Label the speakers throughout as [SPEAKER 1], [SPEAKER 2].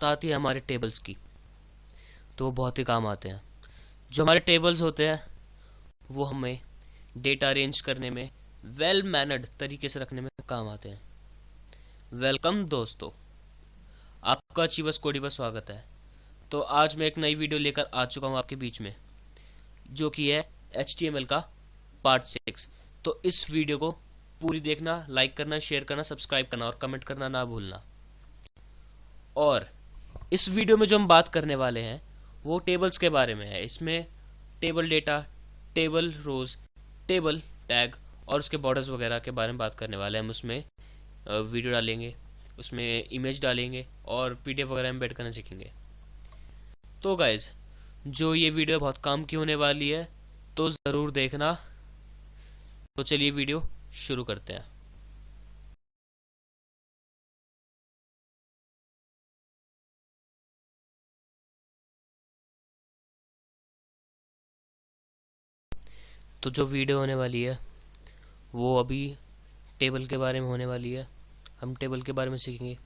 [SPEAKER 1] बात आती है हमारे टेबल्स की, तो वो बहुत ही काम आते हैं। जो हमारे टेबल्स होते हैं वो हमें डेटा अरेंज करने में, वेल मैनर्ड तरीके से रखने में काम आते हैं। वेलकम दोस्तों, आपका अचीवर्स कोडी पर स्वागत है। तो आज मैं एक नई वीडियो लेकर आ चुका हूँ आपके बीच में, जो कि है HTML का पार्ट 6। तो इस वीडियो को पूरी देखना, लाइक करना, शेयर करना, सब्सक्राइब करना और कमेंट करना ना भूलना। और इस वीडियो में जो हम बात करने वाले हैं वो टेबल्स के बारे में है। इसमें टेबल डेटा, टेबल रोज, टेबल टैग और उसके बॉर्डर्स वगैरह के बारे में बात करने वाले हैं। हम उसमें वीडियो डालेंगे, उसमें इमेज डालेंगे और PDF वगैरह एम्बेड करना सीखेंगे। तो गाइज, जो ये वीडियो बहुत काम की होने वाली है, तो ज़रूर देखना। तो चलिए वीडियो शुरू करते हैं। तो जो वीडियो होने वाली है वो अभी टेबल के बारे में होने वाली है। हम टेबल के बारे में सीखेंगे।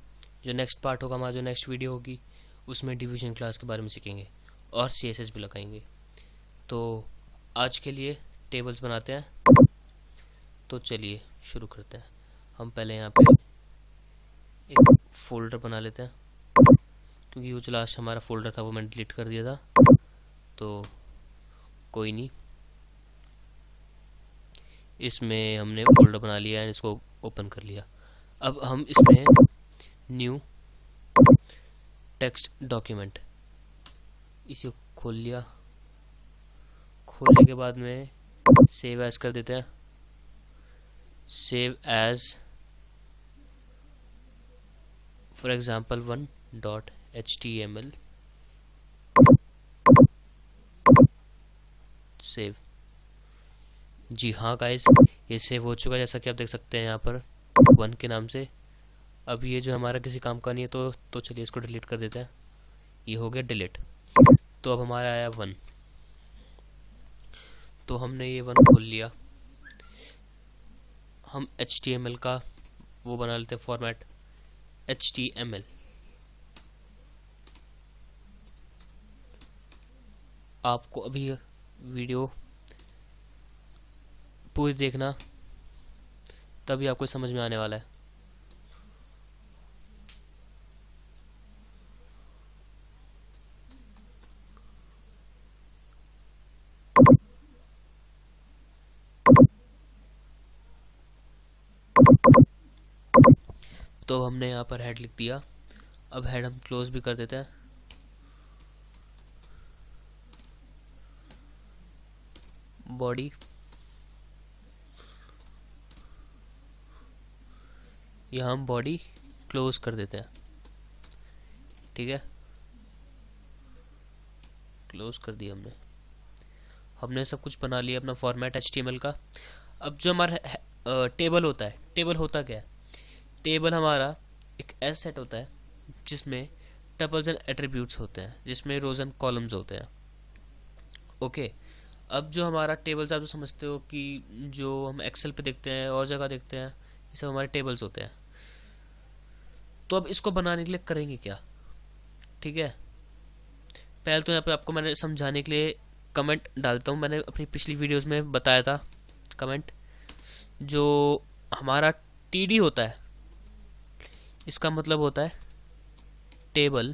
[SPEAKER 1] जो नेक्स्ट पार्ट होगा, हमारा जो नेक्स्ट वीडियो होगी, उसमें डिवीजन क्लास के बारे में सीखेंगे और CSS भी लगाएंगे। तो आज के लिए टेबल्स बनाते हैं। तो चलिए शुरू करते हैं। हम पहले यहाँ पे एक फोल्डर बना लेते हैं, क्योंकि वो जो लास्ट हमारा फोल्डर था वो मैंने डिलीट कर दिया था। तो कोई नहीं, इसमें हमने फोल्डर बना लिया है, इसको ओपन कर लिया। अब हम इसमें न्यू टेक्स्ट डॉक्यूमेंट, इसे खोल लिया। खोलने के बाद में सेव एज कर देते हैं। Save as for example 1.html। Save. जी हाँ गाइस, ये सेव हो चुका है, जैसा कि आप देख सकते हैं यहाँ पर 1 के नाम से। अब ये जो हमारा किसी काम का नहीं है, तो चलिए इसको डिलीट कर देते हैं। ये हो गया डिलीट। तो अब हमारा आया 1। तो हमने ये 1 खोल लिया। हम HTML का वो बना लेते हैं फॉर्मेट, HTML। आपको अभी वीडियो पूरी देखना, तभी आपको समझ में आने वाला है। तो हमने यहाँ पर हेड लिख दिया। अब हेड हम क्लोज भी कर देते हैं। बॉडी, यहाँ हम बॉडी क्लोज कर देते हैं। ठीक है, क्लोज कर दिया हमने सब कुछ बना लिया अपना फॉर्मेट HTML का। अब जो हमारा टेबल होता है, टेबल होता क्या है? टेबल हमारा एक ऐसा सेट होता है जिसमें टपल्स एंड एट्रीब्यूट्स होते हैं, जिसमें रोज एंड कॉलम्स होते हैं। ओके, अब जो हमारा टेबल्स, आप तो समझते हो कि जो हम एक्सेल पे देखते हैं और जगह देखते हैं, ये सब हमारे टेबल्स होते हैं। तो अब इसको बनाने के लिए करेंगे क्या? ठीक है, पहले तो यहाँ पे आपको मैंने समझाने के लिए कमेंट डालता हूँ। मैंने अपनी पिछली वीडियोस में बताया था कमेंट। जो हमारा TD होता है, इसका मतलब होता है table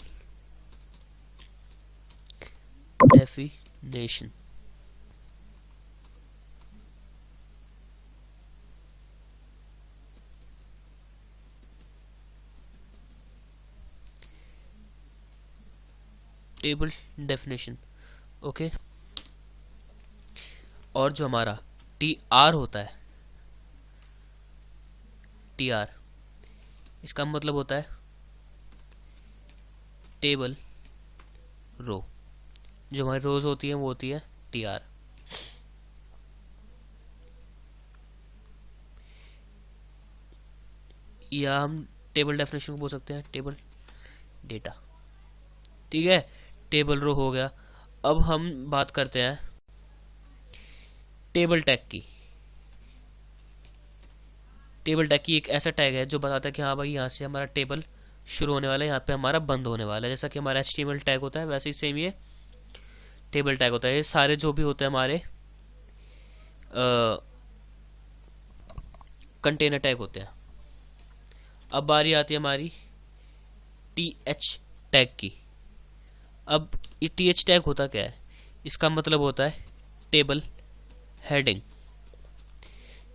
[SPEAKER 1] definition. Table definition, okay. और जो हमारा TR होता है, TR, इसका मतलब होता है टेबल रो। जो हमारी रोज होती है वो होती है TR। या हम टेबल डेफिनेशन को बोल सकते हैं टेबल डेटा। ठीक है, टेबल रो हो गया। अब हम बात करते हैं टेबल टैग की। टेबल टैग की एक ऐसा टैग है जो बताता है कि हाँ भाई, यहाँ से हमारा टेबल शुरू होने वाला है, यहाँ पे हमारा बंद होने वाला है। जैसा कि हमारा HTML टैग होता है वैसे ही सेम ये टेबल टैग होता है। ये सारे जो भी होते हैं हमारे कंटेनर टैग होते हैं। अब बारी आती है हमारी TH टैग की। अब ये TH टैग होता क्या है? इसका मतलब होता है टेबल हेडिंग।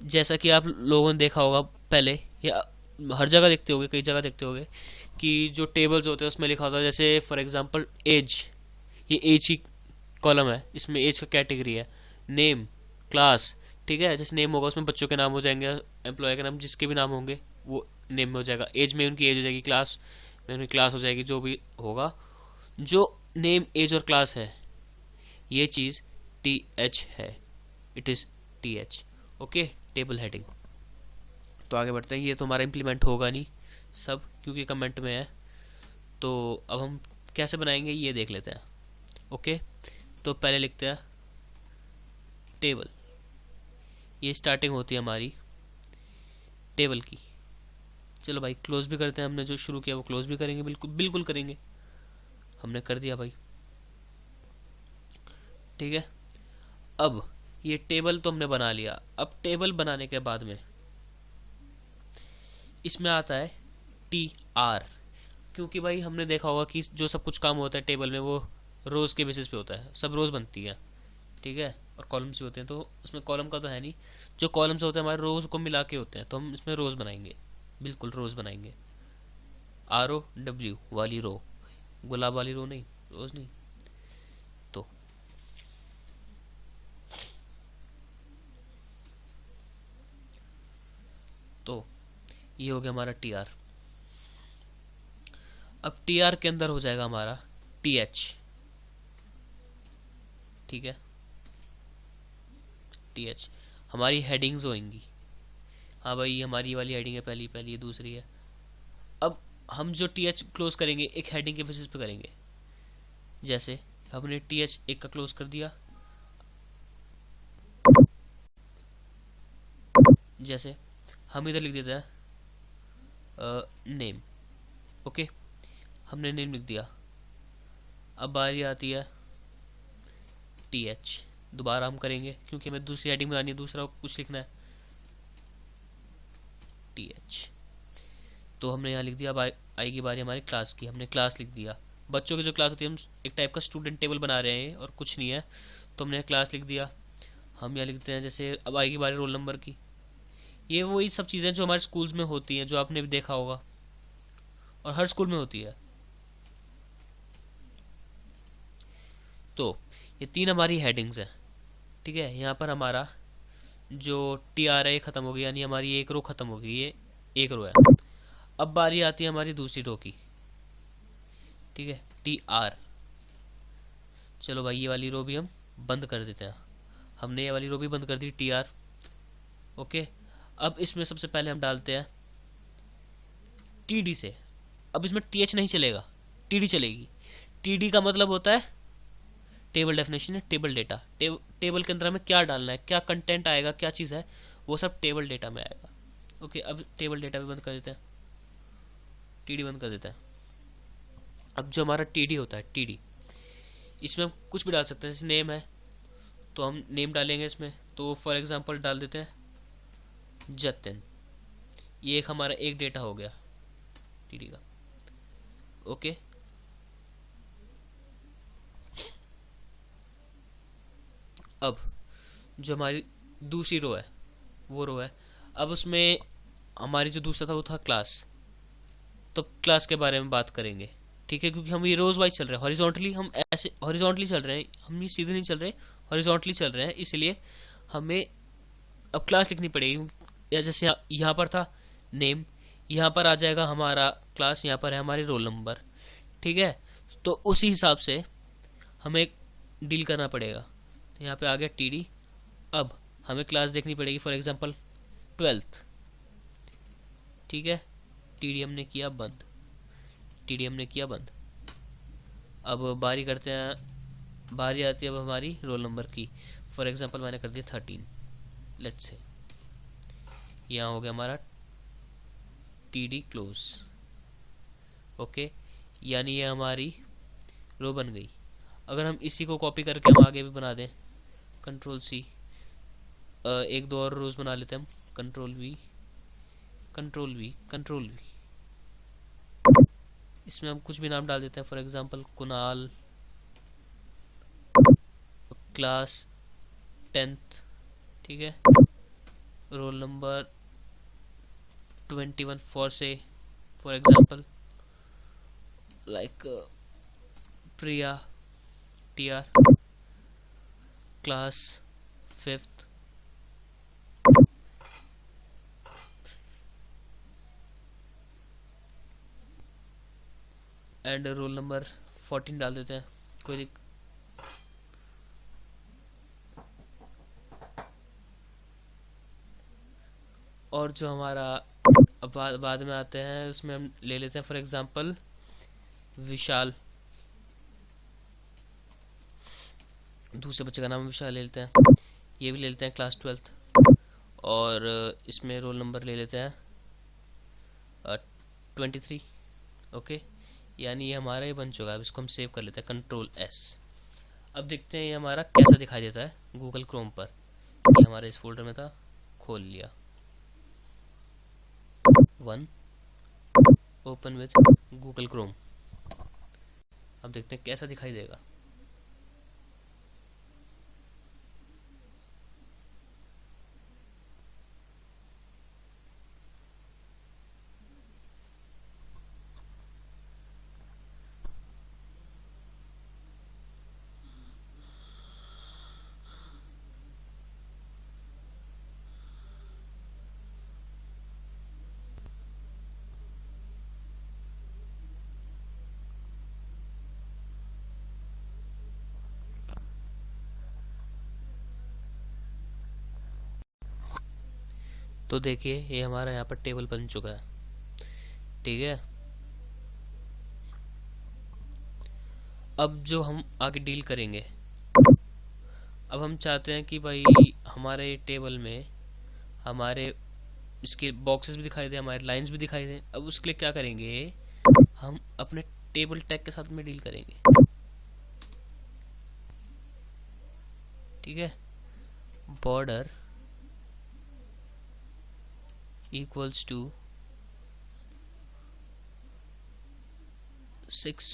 [SPEAKER 1] जैसा कि आप लोगों ने देखा होगा पहले, या हर जगह देखते होगे, कई जगह देखते होगे कि जो टेबल्स होते हैं उसमें लिखा होता है, जैसे फॉर एग्जांपल एज, ये एज की कॉलम है, इसमें एज का कैटेगरी है, नेम, क्लास, ठीक है। जैसे नेम होगा उसमें बच्चों के नाम हो जाएंगे, एम्प्लॉय के नाम, जिसके भी नाम होंगे वो नेम में हो जाएगा। एज में उनकी एज हो जाएगी, क्लास में उनकी क्लास हो जाएगी, जो भी होगा। जो नेम, एज और क्लास है, ये चीज़ TH है, it is TH। Okay, table heading. तो आगे बढ़ते हैं। ये तो हमारा इम्प्लीमेंट होगा नहीं सब, क्योंकि कमेंट में है। तो अब हम कैसे बनाएंगे ये देख लेते हैं। ओके, तो पहले लिखते हैं टेबल। ये स्टार्टिंग होती है हमारी टेबल की। चलो भाई क्लोज भी करते हैं, हमने जो शुरू किया वो क्लोज भी करेंगे, बिल्कुल बिल्कुल करेंगे। हमने कर दिया भाई, ठीक है। अब ये टेबल तो हमने बना लिया। अब टेबल बनाने के बाद में इसमें आता है TR, क्योंकि भाई हमने देखा होगा कि जो सब कुछ काम होता है टेबल में वो रोज के बेसिस पे होता है, सब रोज बनती है, ठीक है। और कॉलम्स भी होते हैं, तो उसमें कॉलम का तो है नहीं। जो कॉलम्स होते हैं हमारे रोज को मिला के होते हैं, तो हम इसमें रोज बनाएंगे, बिल्कुल रोज बनाएंगे। ROW वाली रो, गुलाब वाली रो नहीं, रोज नहीं। तो ये हो गया हमारा TR। अब TR के अंदर हो जाएगा हमारा TH, ठीक है। TH हमारी हेडिंग्स होंगी। हाँ भाई, हमारी ये वाली हेडिंग है, पहली पहली, ये दूसरी है। अब हम जो TH क्लोज करेंगे एक हेडिंग के बेसिस पे करेंगे। जैसे हमने TH एक का क्लोज कर दिया, जैसे हम इधर लिख देते हैं नेम। ओके, हमने नेम लिख दिया। अब बारी आती है TH, दोबारा हम करेंगे क्योंकि हमें दूसरी हेडिंग बनानी है, दूसरा कुछ लिखना है। TH तो हमने यहाँ लिख दिया। अब आएगी बारी हमारी क्लास की, हमने क्लास लिख दिया। बच्चों की जो क्लास होती है, हम एक टाइप का स्टूडेंट टेबल बना रहे हैं और कुछ नहीं है, तो हमने क्लास लिख दिया। हम यहाँ लिखते हैं जैसे, अब आएगी बारी रोल नंबर की। ये वही सब चीज़ें जो हमारे स्कूल्स में होती हैं, जो आपने भी देखा होगा और हर स्कूल में होती है। तो ये तीन हमारी हेडिंग्स हैं, ठीक है। यहाँ पर हमारा जो TR है ये खत्म हो गया, यानी हमारी एक रो खत्म हो गई, ये एक रो है। अब बारी आती है हमारी दूसरी रो की, ठीक है, TR। चलो भाई ये वाली रो भी हम बंद कर देते हैं। हमने ये वाली रो भी बंद कर दी, TR। ओके, अब इसमें सबसे पहले हम डालते हैं TD से। अब इसमें TH नहीं चलेगा, TD चलेगी। TD का मतलब होता है टेबल डेफिनेशन है, टेबल डेटा। टेबल के अंदर हमें क्या डालना है, क्या कंटेंट आएगा, क्या चीज़ है, वो सब टेबल डेटा में आएगा। ओके, अब टेबल डेटा भी बंद कर देते हैं, TD बंद कर देते हैं। अब जो हमारा TD होता है, TD, इसमें हम कुछ भी डाल सकते हैं। जैसे नेम है तो हम नेम डालेंगे इसमें, तो फॉर एग्जांपल डाल देते हैं जतिन। ये एक हमारा एक डेटा हो गया TD का। ओके, अब जो हमारी दूसरी रो है वो रो है। अब उसमें हमारी जो दूसरा था वो था क्लास, तो क्लास के बारे में बात करेंगे, ठीक है। क्योंकि हम ये रोज वाइज चल रहे हैं, हॉरिजॉन्टली, हम ऐसे हॉरिजॉन्टली चल रहे हैं, हम ये सीधे नहीं चल रहे, हॉरिजॉन्टली चल रहे हैं, इसलिए हमें अब क्लास लिखनी पड़ेगी। या जैसे यहाँ पर था नेम, यहाँ पर आ जाएगा हमारा क्लास, यहाँ पर है हमारे रोल नंबर, ठीक है। तो उसी हिसाब से हमें डील करना पड़ेगा। तो यहाँ पे आ गया TD। अब हमें क्लास देखनी पड़ेगी, फॉर एग्जांपल 12th, ठीक है। TD हमने किया बंद, TD हमने किया बंद। अब बारी करते हैं, बारी आती है अब हमारी रोल नंबर की। फॉर एग्जांपल मैंने कर दिया 13, लेट्स से। यहाँ हो गया हमारा TD क्लोज। ओके, यानी ये हमारी रो बन गई। अगर हम इसी को कॉपी करके हम आगे भी बना दें, कंट्रोल सी, एक दो और रोज बना लेते हैं हम, control we, control we, control we. इसमें हम कुछ भी नाम डाल देते हैं, for example Kunal, class 10th, ठीक है, roll number 21 for example, like Priya TR, class 5th, and roll number 14 डाल देते हैं, कोई और जो हमारा बाद में आते हैं उसमें हम ले लेते हैं फॉर एग्जांपल विशाल, दूसरे बच्चे का नाम विशाल ले लेते हैं, ये भी ले लेते हैं क्लास 12th, और इसमें रोल नंबर ले लेते हैं 23। ओके, यानी ये हमारा ये बन चुका है। अब इसको हम सेव कर लेते हैं, कंट्रोल S। अब देखते हैं ये हमारा कैसा दिखाई देता है गूगल क्रोम पर। ये हमारे इस फोल्डर में था, खोल लिया, 1 ओपन विथ गूगल क्रोम। अब देखते हैं कैसा दिखाई देगा। तो देखिए ये हमारा यहाँ पर टेबल बन चुका है, ठीक है। अब जो हम आगे डील करेंगे, अब हम चाहते हैं कि भाई हमारे टेबल में हमारे इसके बॉक्सेस भी दिखाई दे, हमारे लाइंस भी दिखाई दे। अब उसके लिए क्या करेंगे, हम अपने टेबल टैग के साथ में डील करेंगे, ठीक है। बॉर्डर इक्वल्स टू 6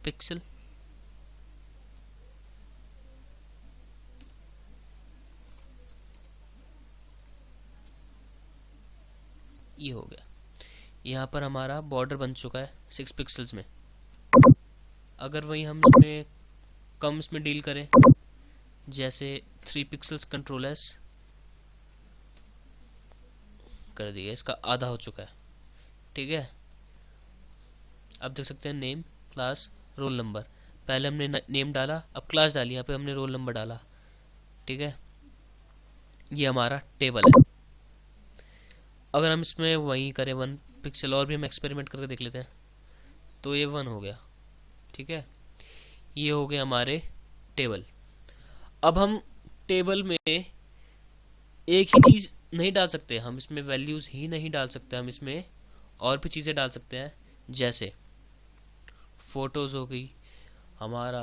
[SPEAKER 1] पिक्सल, ये हो गया। यहाँ पर हमारा बॉर्डर बन चुका है 6 पिक्सल्स में। अगर वही हम इसमें कम इसमें डील करें, जैसे 3 पिक्सल्स, कंट्रोल S कर दिया, इसका आधा हो चुका है, ठीक है। अब देख सकते हैं नेम, क्लास, रोल नंबर। पहले हमने नेम डाला, अब क्लास डाली, यहाँ पे हमने रोल नंबर डाला, ठीक है। ये हमारा टेबल है। अगर हम इसमें वही करें 1 पिक्सल, और भी हम एक्सपेरिमेंट करके देख लेते हैं, तो ये 1 हो गया, ठीक है। ये हो गया हमारे टेबल। अब हम टेबल में एक ही चीज नहीं डाल सकते, हम इसमें वैल्यूज ही नहीं डाल सकते, हम इसमें और भी चीजें डाल सकते हैं, जैसे फोटोज हो गई, हमारा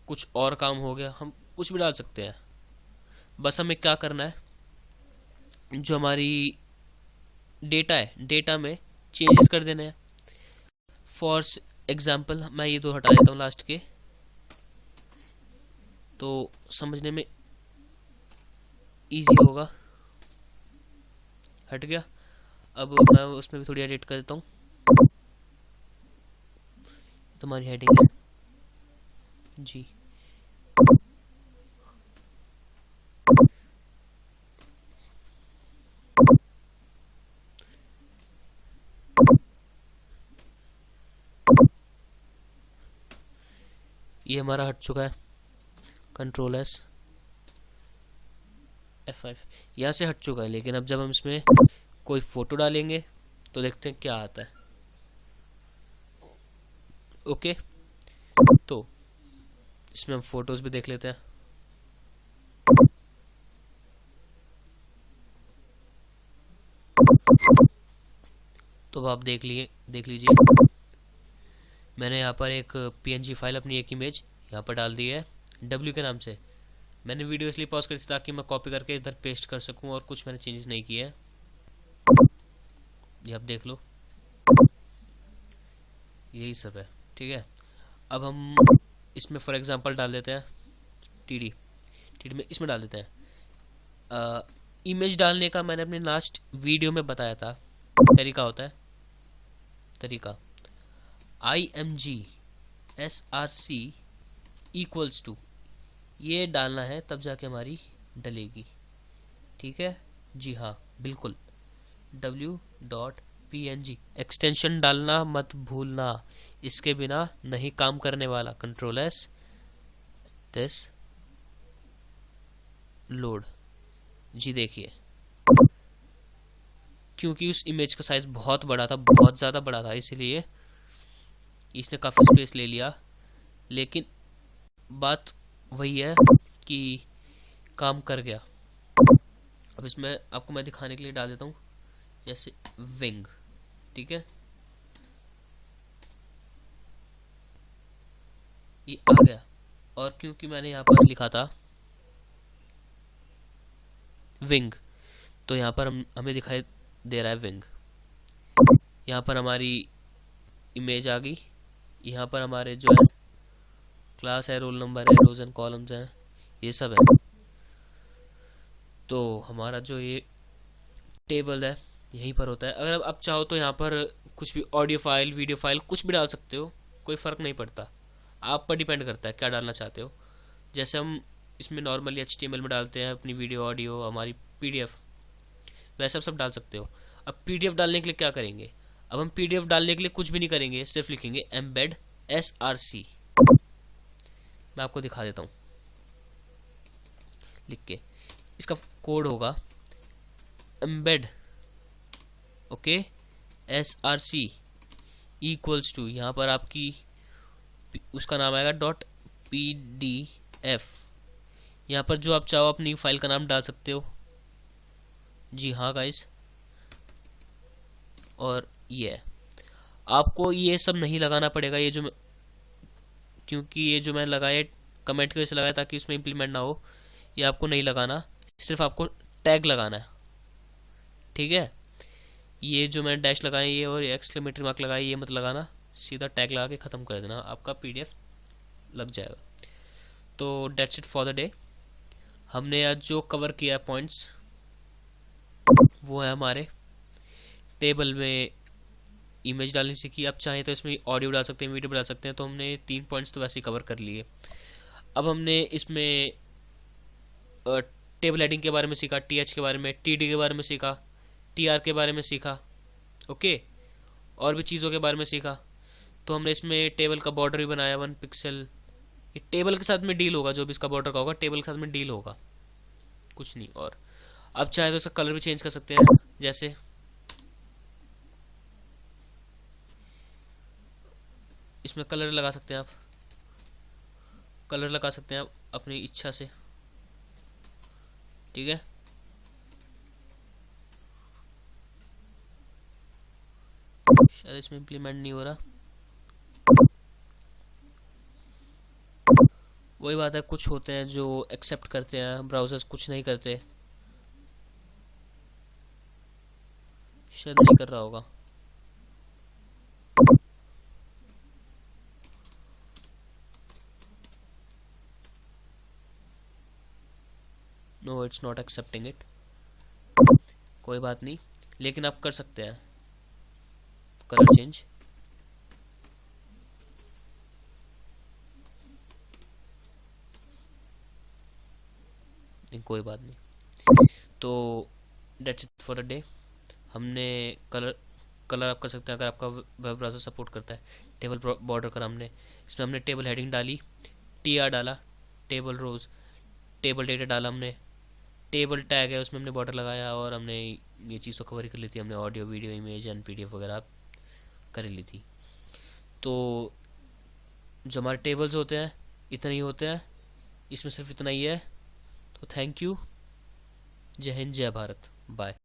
[SPEAKER 1] कुछ और काम हो गया, हम कुछ भी डाल सकते हैं। बस हमें क्या करना है, जो हमारी डेटा है, डेटा में चेंजेस कर देने हैं। फॉर एग्जाम्पल मैं ये दो हटा देता हूँ लास्ट के, तो समझने में इजी होगा। हट गया। अब मैं उसमें भी थोड़ी एडिट कर देता हूँ। तुम्हारी हेडिंग है जी, ये हमारा हट चुका है, कंट्रोल S F5, यहाँ से हट चुका है। लेकिन अब जब हम इसमें कोई फोटो डालेंगे तो देखते हैं क्या आता है। ओके, तो इसमें हम फोटोज भी देख लेते हैं। तो अब आप देख लीजिए, मैंने यहाँ पर एक PNG फाइल, अपनी एक इमेज यहाँ पर डाल दी है W के नाम से। मैंने वीडियो इसलिए पॉज करी थी ताकि मैं कॉपी करके इधर पेस्ट कर सकूं, और कुछ मैंने चेंजेस नहीं किए हैं। ये आप देख लो, यही सब है, ठीक है। अब हम इसमें फॉर एग्जांपल डाल देते हैं टीडी में, इसमें डाल देते हैं इमेज डालने का। मैंने अपने लास्ट वीडियो में बताया था तरीका होता है, तरीका IMG SRC इक्वल्स टू, ये डालना है तब जाके हमारी डलेगी, ठीक है जी, हाँ बिल्कुल, w.png एक्सटेंशन डालना मत भूलना, इसके बिना नहीं काम करने वाला। कंट्रोल S दिस लोड जी, देखिए क्योंकि उस इमेज का साइज बहुत बड़ा था, बहुत ज़्यादा बड़ा था, इसीलिए इसने काफ़ी स्पेस ले लिया। लेकिन बात वही है कि काम कर गया। अब इसमें आपको मैं दिखाने के लिए डाल देता हूँ, जैसे विंग, ठीक है, ये आ गया। और क्योंकि मैंने यहाँ पर लिखा था विंग, तो यहाँ पर हमें दिखाई दे रहा है विंग। यहाँ पर हमारी इमेज आ गई, यहाँ पर हमारे जो है क्लास है, रोल नंबर है, रोज एंड कॉलम्स हैं, ये सब है। तो हमारा जो ये टेबल है यहीं पर होता है। अगर आप चाहो तो यहाँ पर कुछ भी ऑडियो फाइल, वीडियो फाइल, कुछ भी डाल सकते हो, कोई फ़र्क नहीं पड़ता, आप पर डिपेंड करता है क्या डालना चाहते हो। जैसे हम इसमें नॉर्मली HTML में डालते हैं अपनी वीडियो, ऑडियो, हमारी PDF, वैसे आप सब डाल सकते हो। अब PDF डालने के लिए क्या करेंगे, अब हम PDF डालने के लिए कुछ भी नहीं करेंगे, सिर्फ लिखेंगे embed SRC। मैं आपको दिखा देता हूँ लिख के, इसका कोड होगा embed okay SRC equals to, यहाँ पर आपकी उसका नाम आएगा .pdf। यहाँ पर जो आप चाहो अपनी फाइल का नाम डाल सकते हो, जी हाँ गाइस। और ये आपको ये सब नहीं लगाना पड़ेगा, ये जो क्योंकि ये जो मैंने लगाया कमेंट की वजह से लगाया ताकि उसमें इम्प्लीमेंट ना हो, ये आपको नहीं लगाना, सिर्फ आपको टैग लगाना है, ठीक है। ये जो मैंने डैश लगाया ये और एक्सक्लेमेटरी मार्क लगाया ये मत लगाना, सीधा टैग लगा के ख़त्म कर देना, आपका PDF लग जाएगा। तो that's it for the day. हमने आज जो कवर किया है पॉइंट्स, वो है हमारे टेबल में इमेज डालने से की, अब चाहे तो इसमें ऑडियो डाल सकते हैं, वीडियो डाल सकते हैं। तो हमने 3 पॉइंट्स तो वैसे ही कवर कर लिए। अब हमने इसमें टेबल हेडिंग के बारे में सीखा, TH के बारे में, TD के बारे में सीखा, TR के बारे में सीखा, ओके, और भी चीज़ों के बारे में सीखा। तो हमने इसमें टेबल का बॉर्डर भी बनाया 1 पिक्सल, ये टेबल के साथ में डील होगा, जो भी इसका बॉर्डर का होगा टेबल के साथ में डील होगा, कुछ नहीं। और अब चाहे तो इसका कलर भी चेंज कर सकते हैं, जैसे इसमें कलर लगा सकते हैं आप, कलर लगा सकते हैं आप अपनी इच्छा से, ठीक है। शायद इसमें इम्प्लीमेंट नहीं हो रहा, वही बात है, कुछ होते हैं जो एक्सेप्ट करते हैं ब्राउजर्स, कुछ नहीं करते, शायद नहीं कर रहा होगा। No it's not accepting it, कोई बात नहीं, लेकिन आप कर सकते हैं कलर चेंज। नहीं कोई बात नहीं। तो that's it for the day. हमने कलर आप कर सकते हैं अगर आपका वेब ब्राउज़र सपोर्ट करता है। टेबल बॉर्डर का हमने इसमें हमने टेबल हेडिंग डाली, TR डाला, टेबल रोज, टेबल डेटा डाला, हमने टेबल टैग है उसमें हमने बॉर्डर लगाया, और हमने ये चीज़ तो कवर कर ली थी, हमने audio, video, image and PDF वगैरह कर ली थी। तो जो हमारे टेबल्स होते हैं इतने ही होते हैं, इसमें सिर्फ इतना ही है। तो थैंक यू, जय हिंद, जय भारत, बाय।